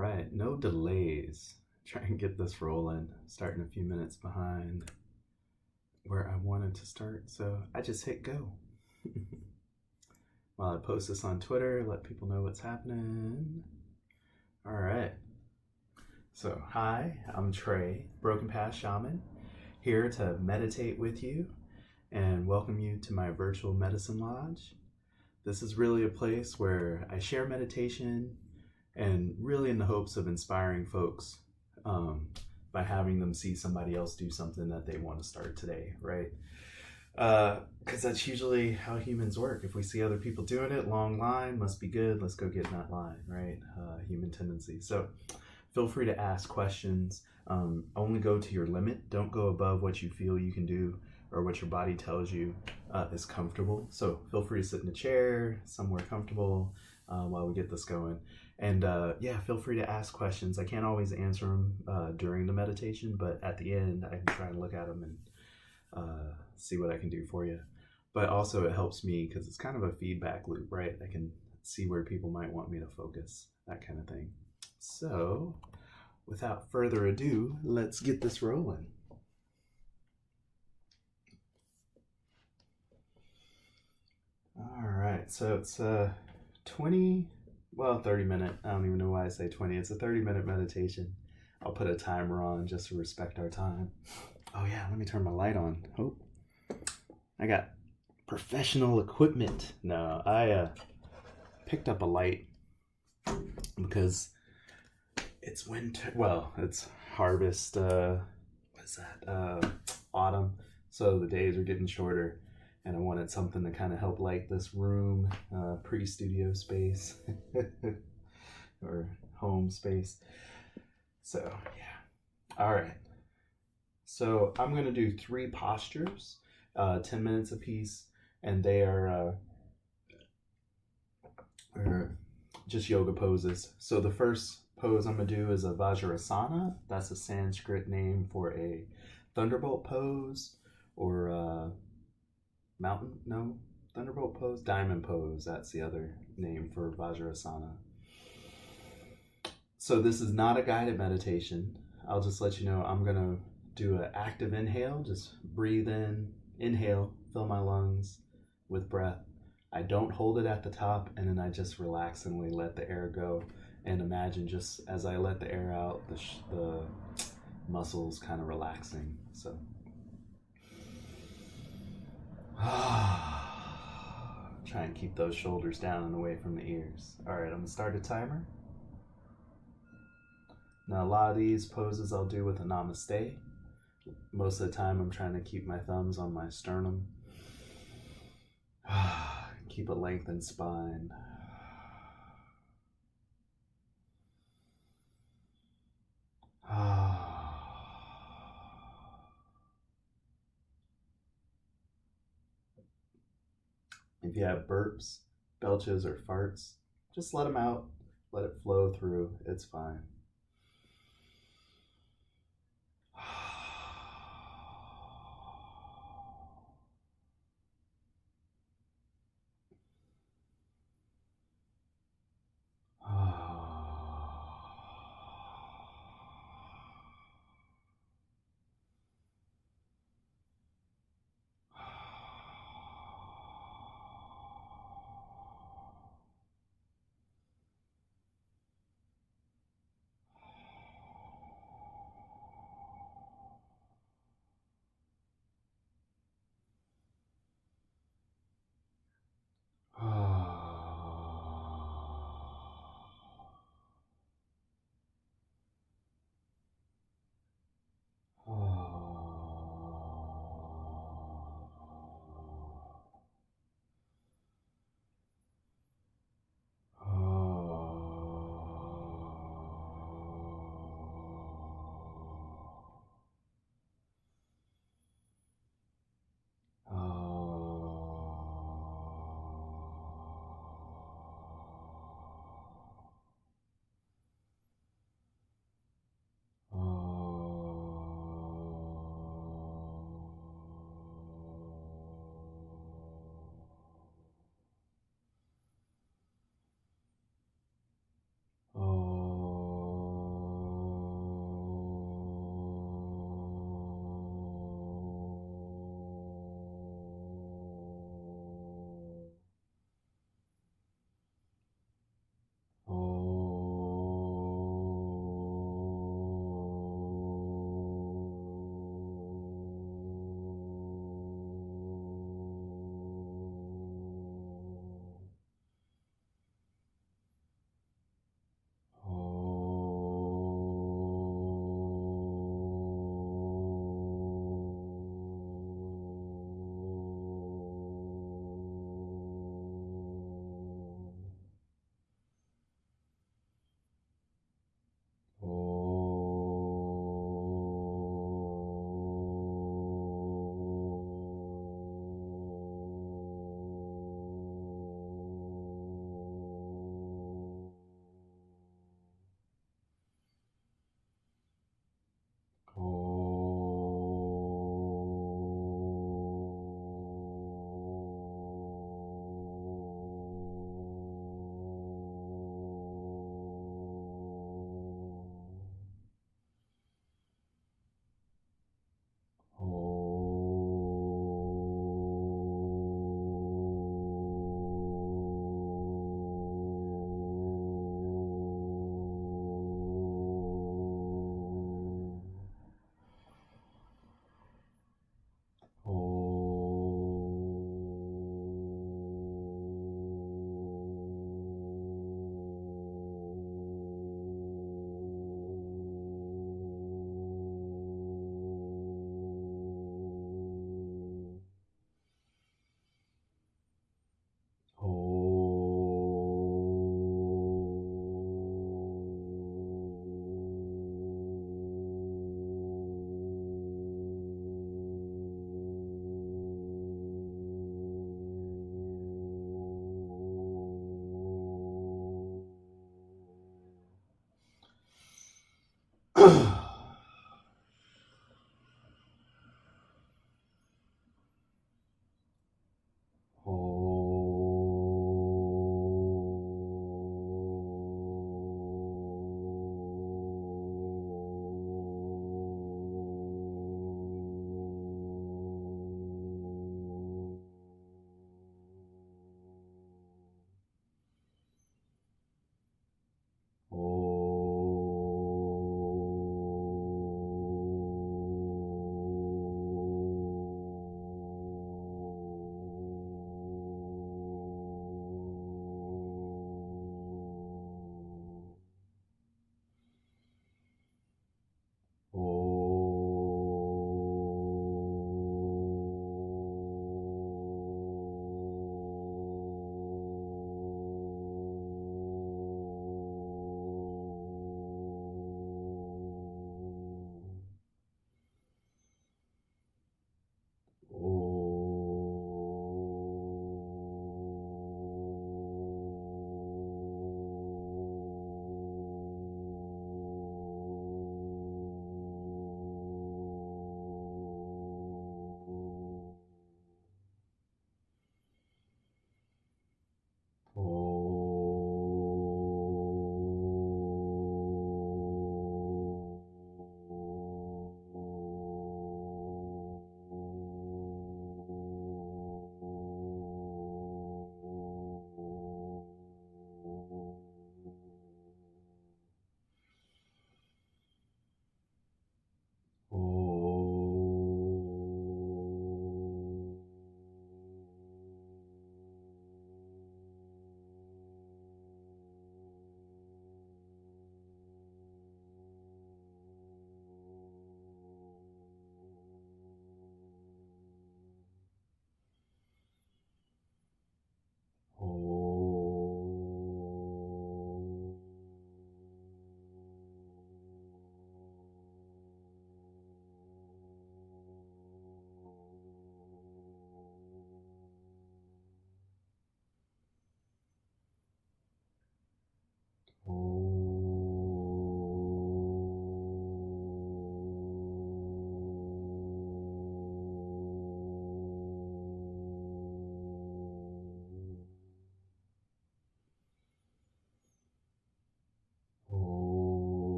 Right, no delays. Try and get this rolling. Starting a few minutes behind where I wanted to start, so I just hit go. While I post this on Twitter, let people know what's happening. All right. So, hi, I'm Trey, Broken Path Shaman, here to meditate with you and welcome you to my virtual medicine lodge. This is really a place where I share meditation and really in the hopes of inspiring folks by having them see somebody else do something that they want to start today, right? Because that's usually how humans work. If we see other people doing it, long line, must be good, let's go get in that line, right? Human tendency. So feel free to ask questions. Only go to your limit. Don't go above what you feel you can do or what your body tells you is comfortable. So feel free to sit in a chair, somewhere comfortable while we get this going. And yeah, feel free to ask questions. I can't always answer them during the meditation, but at the end, I can try and look at them and see what I can do for you. But also it helps me because it's kind of a feedback loop, right? I can see where people might want me to focus, that kind of thing. So without further ado, let's get this rolling. All right, so it's 30 minute, I don't even know why I say 20, it's a 30-minute meditation. I'll put a timer on just to respect our time. Oh yeah, let me turn my light on. Oh, I got professional equipment. No, I picked up a light because it's winter. Well, it's harvest. What is that? Autumn. So the days are getting shorter, and I wanted something to kind of help light this room, pre-studio space or home space. So yeah. All right. So I'm going to do 3 postures, 10 minutes apiece, and they are just yoga poses. So the first pose I'm going to do is a Vajrasana. That's a Sanskrit name for a thunderbolt pose or thunderbolt pose, diamond pose. That's the other name for Vajrasana. So this is not a guided meditation. I'll just let you know I'm going to do an active inhale. Just breathe in, inhale, fill my lungs with breath. I don't hold it at the top, and then I just relaxingly let the air go. And imagine just as I let the air out, the muscles kind of relaxing. So try and keep those shoulders down and away from the ears. All right, I'm gonna start a timer. Now a lot of these poses I'll do with a namaste. Most of the time I'm trying to keep my thumbs on my sternum. Keep a lengthened spine. If you have burps, belches, or farts, just let them out. Let it flow through. It's fine.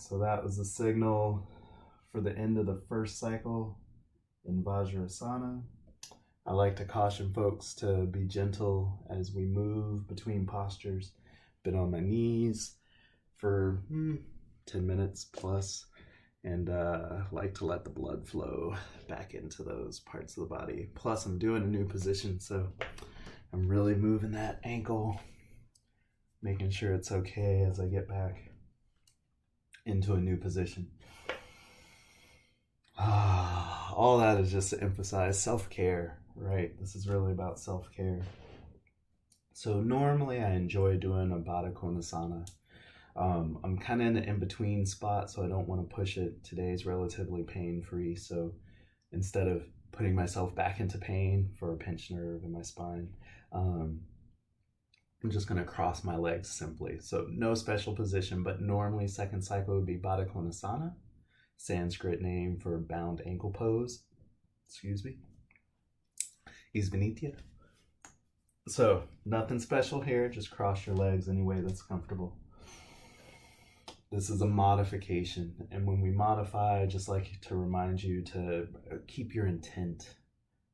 so that was the signal for the end of the first cycle in Vajrasana. I like to caution folks to be gentle as we move between postures. Been on my knees for 10 minutes plus, and like to let the blood flow back into those parts of the body. Plus, I'm doing a new position, so I'm really moving that ankle, making sure it's okay as I get back into a new position. All that is just to emphasize self-care, right? This is really about self-care. So normally I enjoy doing a Baddha Konasana. I'm kind of in the in-between spot, so I don't want to push it. Today's relatively pain-free, so instead of putting myself back into pain for a pinched nerve in my spine, I'm just going to cross my legs simply. So no special position, but normally second cycle would be Baddha Konasana, Sanskrit name for bound ankle pose. Excuse me. Isvanitya. So nothing special here, just cross your legs any way that's comfortable. This is a modification, and when we modify, I just like to remind you to keep your intent.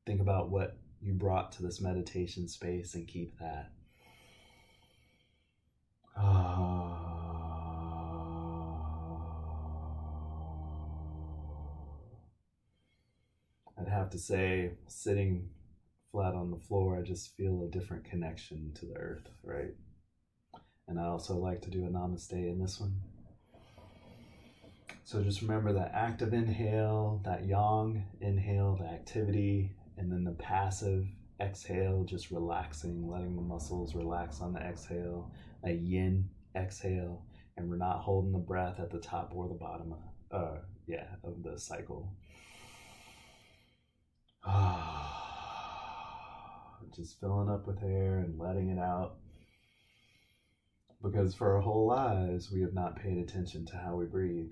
Think about what you brought to this meditation space and keep that. I'd have to say, sitting flat on the floor, I just feel a different connection to the earth, right? And I also like to do a namaste in this one. So just remember that active inhale, that yang inhale, the activity, and then the passive exhale, just relaxing, letting the muscles relax on the exhale, a yin exhale, and we're not holding the breath at the top or the bottom of the cycle. Just filling up with air and letting it out. Because for our whole lives, we have not paid attention to how we breathe.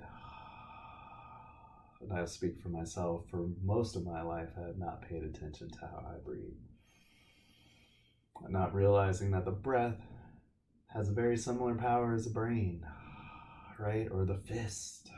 And I speak for myself, for most of my life, I have not paid attention to how I breathe. I'm not realizing that the breath has a very similar power as the brain, right? Or the fist.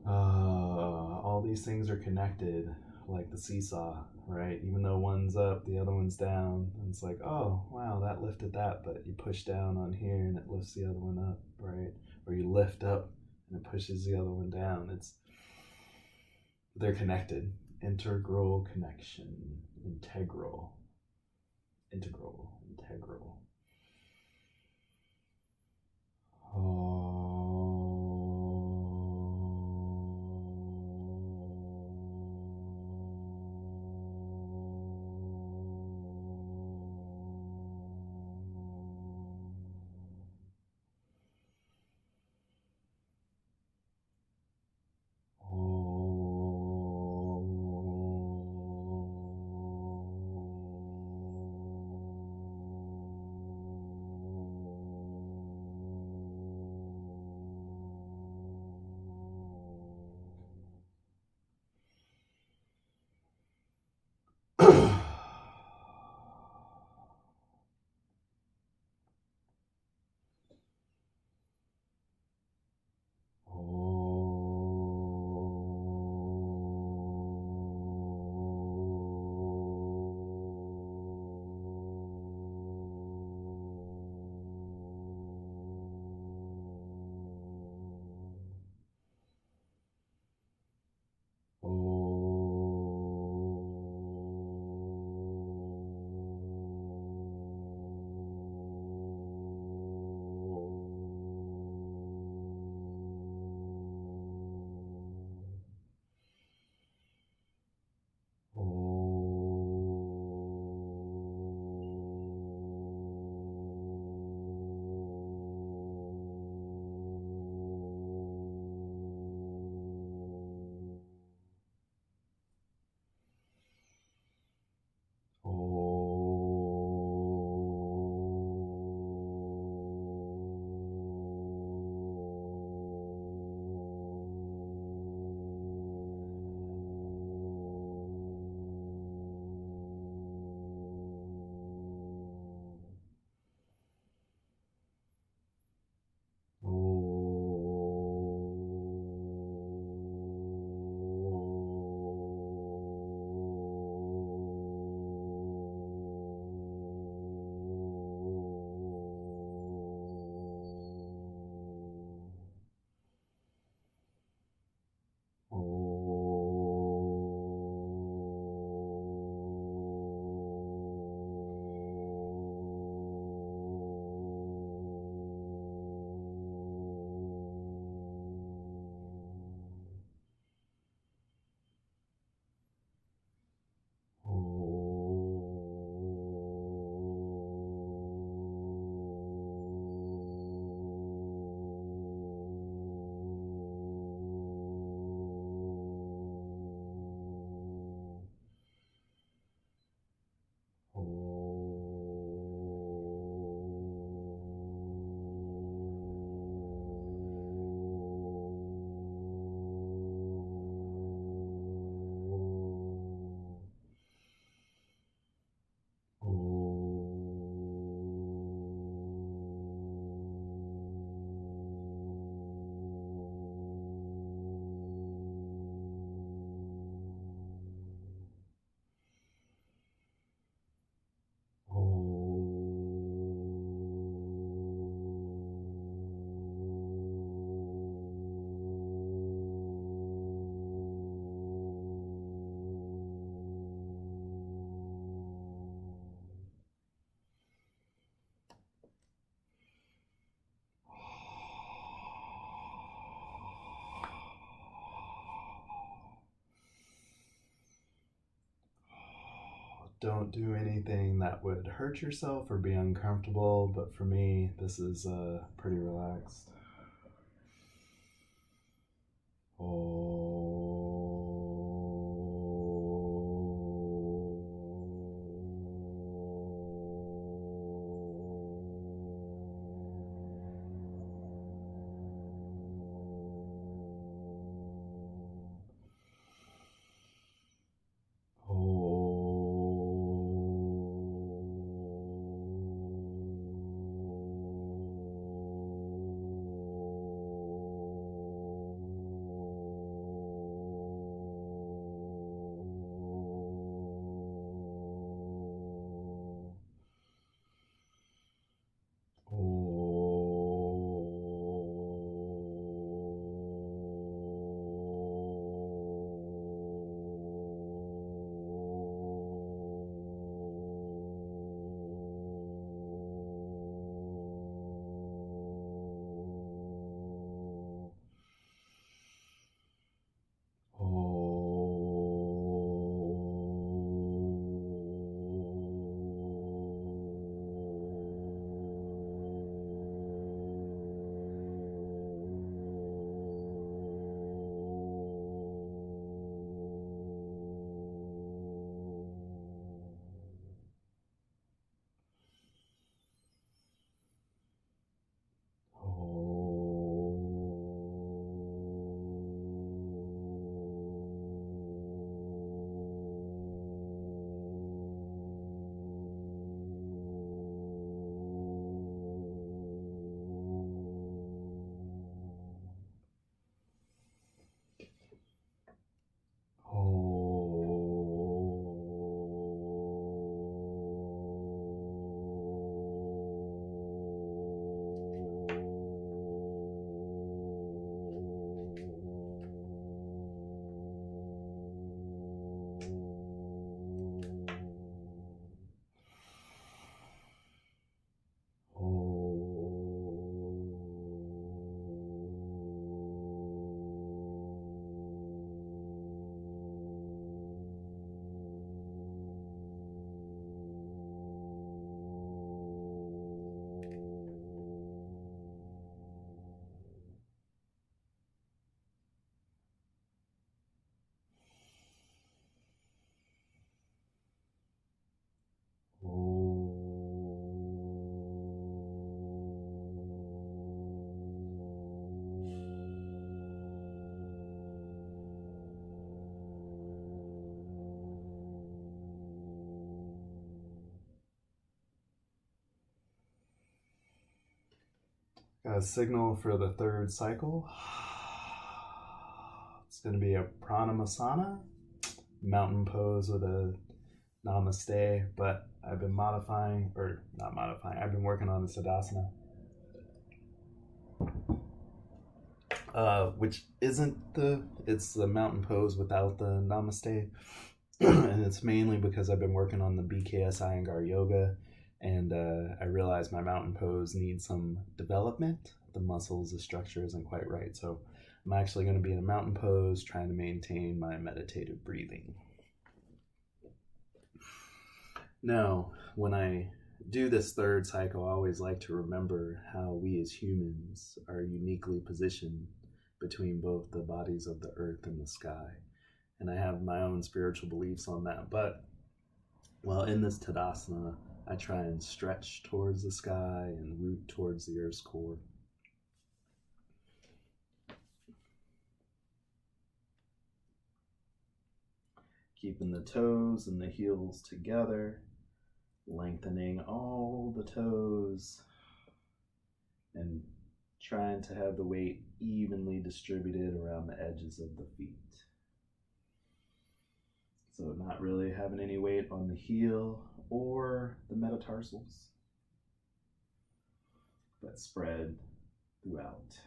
All these things are connected like the seesaw, right? Even though one's up, the other one's down. And it's like, oh, wow, that lifted that, but you push down on here and it lifts the other one up, right? Or you lift up and it pushes the other one down. They're connected. Integral connection. Integral. don't do anything that would hurt yourself or be uncomfortable, but for me, this is pretty relaxed. Got a signal for the third cycle. It's going to be a Pranamasana, mountain pose with a Namaste, but I've been I've been working on the Tadasana, which it's the mountain pose without the Namaste, and it's mainly because I've been working on the BKS Iyengar Yoga, and I realized my mountain pose needs some development. The muscles, the structure isn't quite right, so I'm actually going to be in a mountain pose, trying to maintain my meditative breathing. Now, when I do this third cycle, I always like to remember how we as humans are uniquely positioned between both the bodies of the earth and the sky. And I have my own spiritual beliefs on that. But while in this Tadasana, I try and stretch towards the sky and root towards the earth's core. Keeping the toes and the heels together, lengthening all the toes, and trying to have the weight evenly distributed around the edges of the feet. So not really having any weight on the heel or the metatarsals, but spread throughout.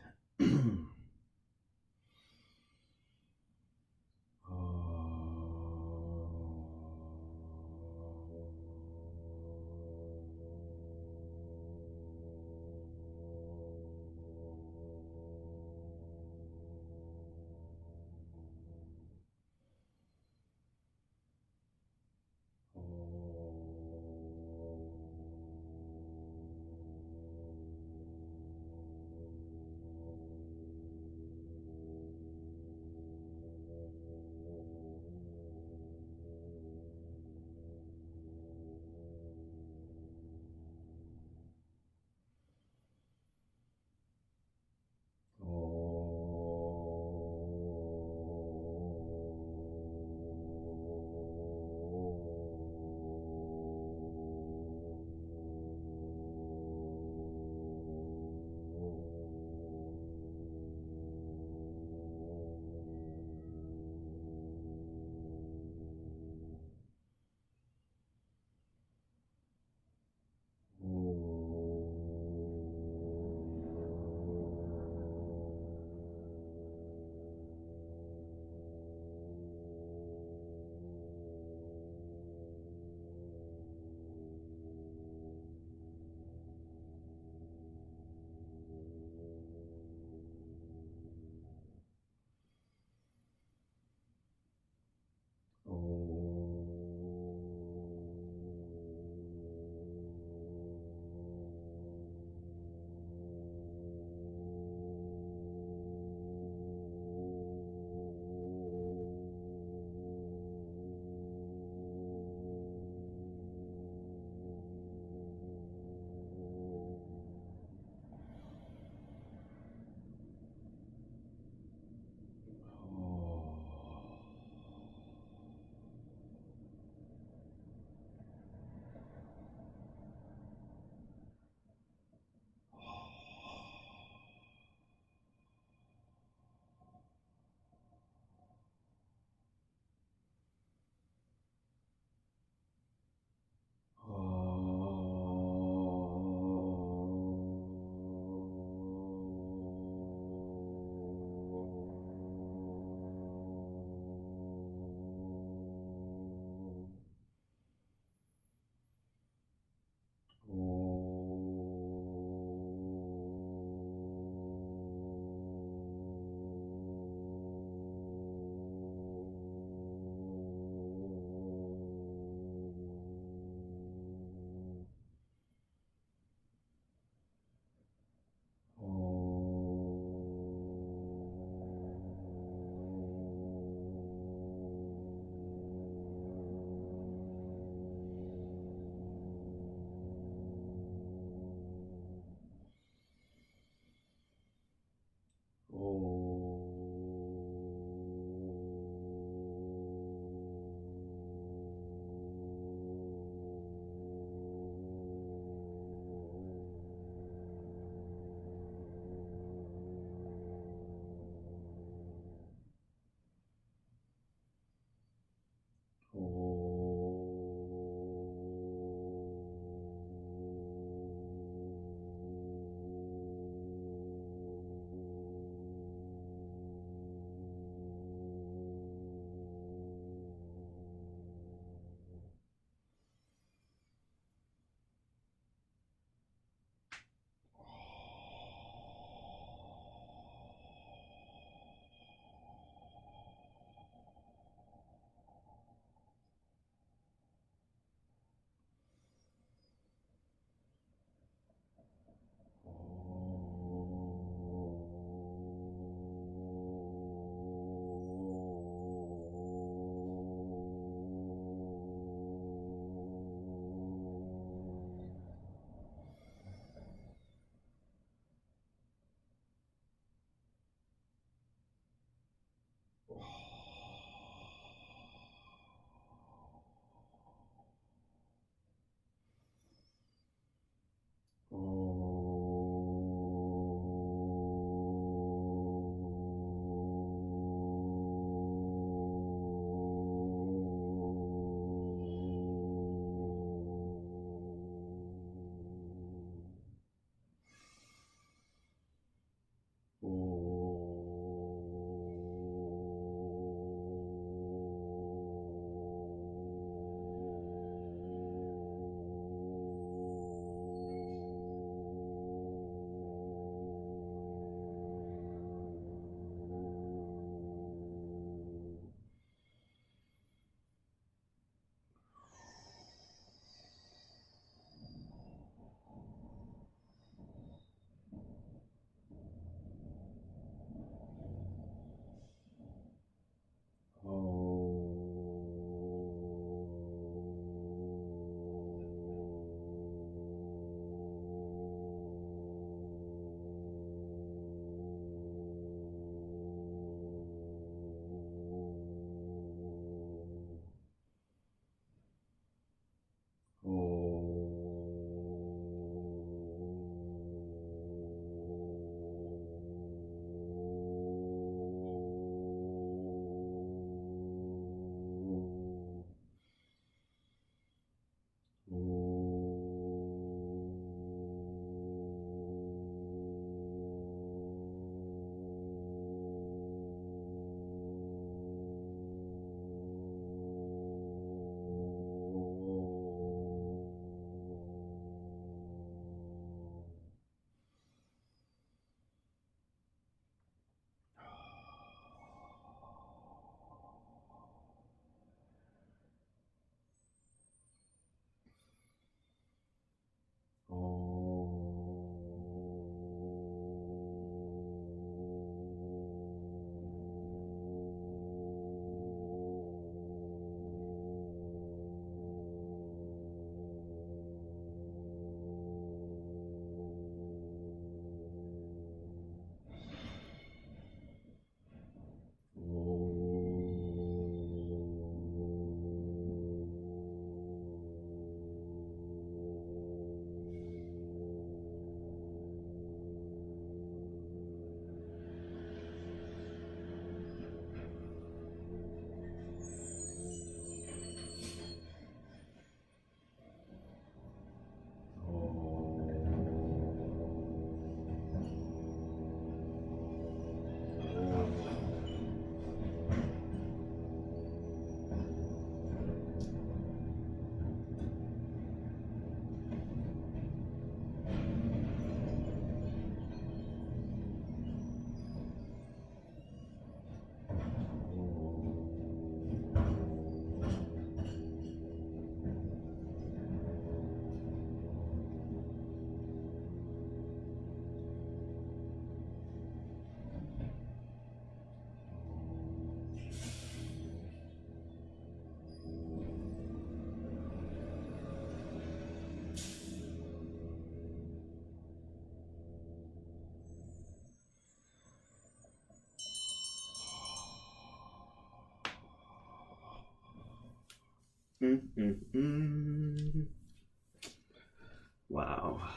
Wow.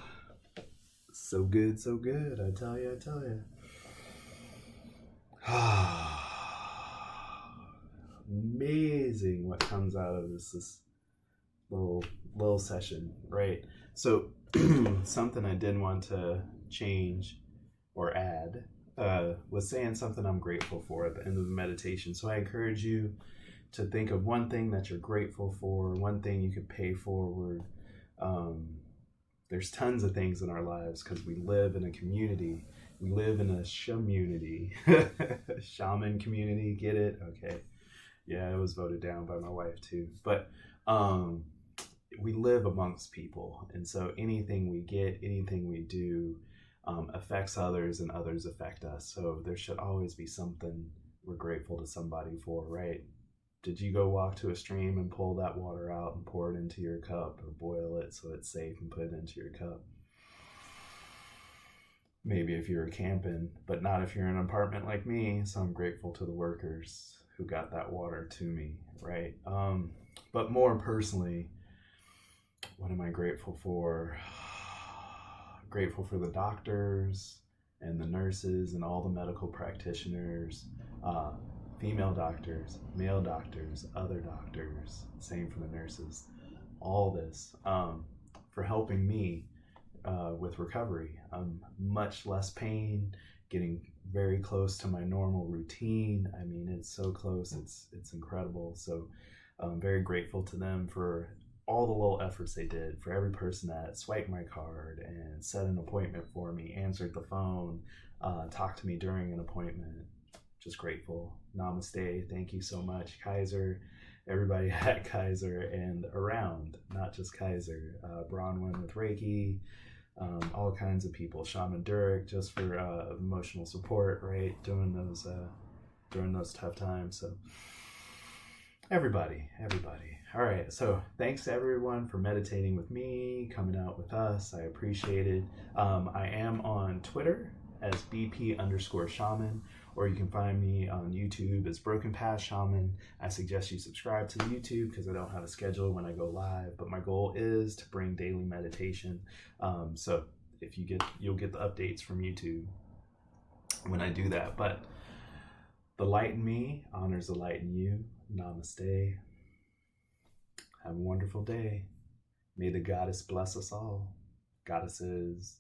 So good, so good. I tell you, I tell you. Amazing what comes out of this little session, right? So something I did want to change or add was saying something I'm grateful for at the end of the meditation. So I encourage you to think of one thing that you're grateful for, one thing you could pay forward. There's tons of things in our lives because we live in a community. We live in a shamunity. Shaman community, get it? Okay. Yeah, it was voted down by my wife too. But we live amongst people. And so anything we get, anything we do affects others and others affect us. So there should always be something we're grateful to somebody for, right? Did you go walk to a stream and pull that water out and pour it into your cup, or boil it so it's safe and put it into your cup? Maybe if you were camping, but not if you're in an apartment like me. So I'm grateful to the workers who got that water to me, right? But more personally, what am I grateful for? Grateful for the doctors and the nurses and all the medical practitioners, female doctors, male doctors, other doctors, same for the nurses, all this for helping me with recovery. Much less pain, getting very close to my normal routine. I mean, it's so close, it's incredible. So I'm very grateful to them for all the little efforts they did, for every person that swiped my card and set an appointment for me, answered the phone, talked to me during an appointment. Just grateful. Namaste. Thank you so much, Kaiser. Everybody at Kaiser and around, not just Kaiser. Bronwyn with Reiki, all kinds of people. Shaman Durek, just for emotional support, right? During those tough times. So everybody. All right, so thanks to everyone for meditating with me, coming out with us. I appreciate it. I am on Twitter as BP_shaman, or you can find me on YouTube as Broken Path Shaman. I suggest you subscribe to the YouTube because I don't have a schedule when I go live, but my goal is to bring daily meditation. So if you'll get the updates from YouTube when I do that. But the light in me honors the light in you. Namaste. Have a wonderful day. May the goddess bless us all. Goddesses.